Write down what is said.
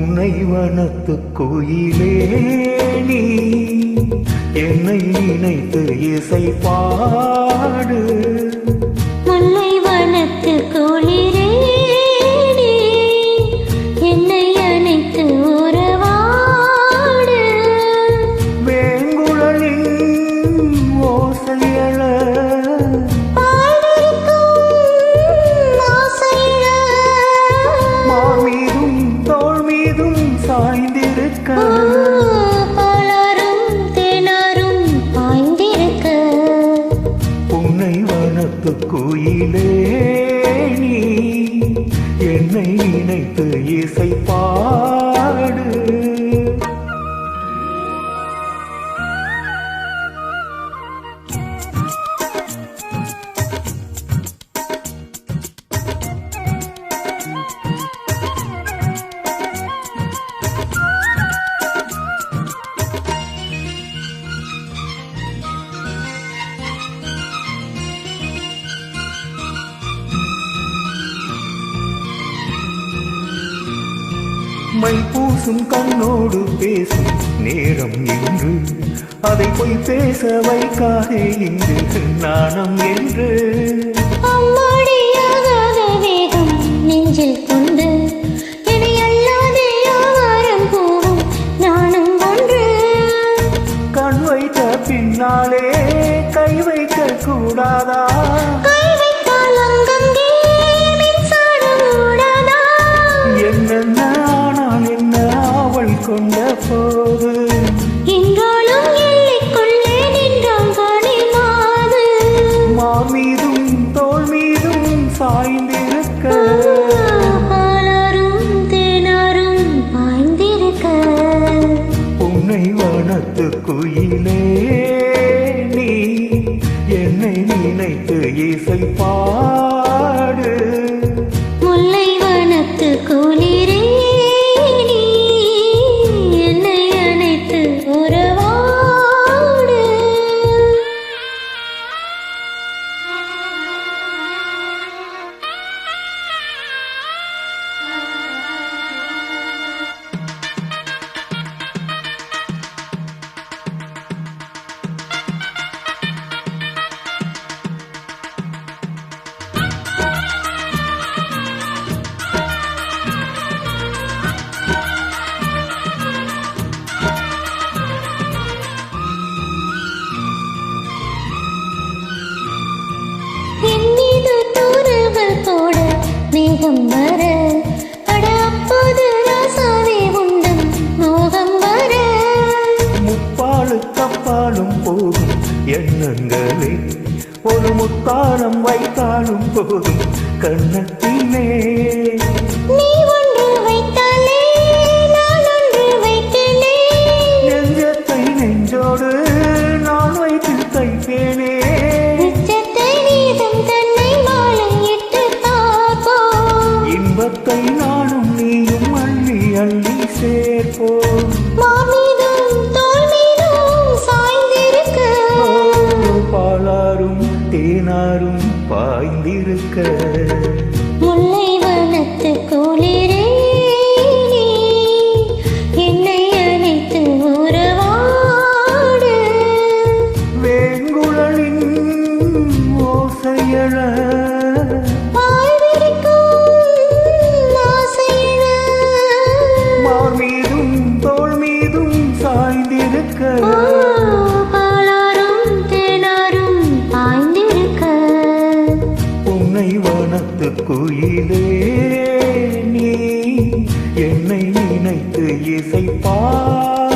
புன்னை வனத்து கோயிலே நீ என்னை நினைத்து இசை பாடு. முல்லை வனத்து கோயிலே நீ என்னை அணைத்து உறவாடு. வேங்குழலின் ஓசையழ மார்மீதும் தோள் மீதும் சாய்ந்திருக்க பாலாரும் தேனாரும் பாய்ந்திருக்க. புன்னை வனத்து கோயிலே நீ என்னை நினைத்து இசை பாடு. மை பூசும் கண்ணோடு பேசும் நேரம் என்று அதை போய் பேச வைக்காதே இங்கு நாணம் என்று. அம்மாடியாகாத வேகம் நெஞ்சில் கொண்டு என்னை அல்லாதே ஆவாரம் போகும் நானும் ஒன்று. கண் வைத்த பின்னாலே கை வைக்க கூடாதா? கை வைத்தால் அங்கங்கே மின்சாரம் ஓடாதா? என்னென்ன ஆனால் என்ன அவள் கொண்ட போது என்றாலும் எல்லைக்குள்ளே நின்றான் கனிமாது. மாமீதும் தோள் மீதும் சாய்ந்திருக்க பாலாரும் தேனாரும் பாய்ந்திருக்க. உன்னை வனத்து குயிலே நீ என்னை நினைத்து இசை பாடு. முல்லை வனத்து குளிரே நீ என்னை அணைத்து உறவாடு. என் மீது தூரங்கள் போட மேகம் வர, அட அப்போது ராசாவே உண்டம் மோகம் வர. முப்பாலு கப்பாலும் போகும் எண்ணங்களே ஒரு முத்தாரம் வைத்தாலும் போதும் கண்ணத்திலே. நீ ஒன்று வைத்தாலே நான் ஒன்று வைத்தேனே. நெஞ்சத்தை நெஞ்சோடு நான் வைத்து தைப்பேனே. உச்சத்தை நீதம் தன்னை மாலையிட்டு பார்ப்போம். இன்பத்தை நானும் நீயும் அள்ளி அள்ளி சேர்ப்போம். மாமீதும் தோள் மீதும் சாய்ந்திருக்க. பாலாரும் தேனாரும் பாய்ந்திருக்க. முல்லை வனத்து குளிரே நீ என்னை அணைத்து உறவாடு. வேங்குழலின் ஓசையழ மார்மீதும் தோள் மீதும் சாய்ந்திருக்க. பாலாரும் தேனாரும் பாய்ந்திருக்க. உன்னை வனத்து குயிலே நீ என்னை நினைத்து இசை பாடு.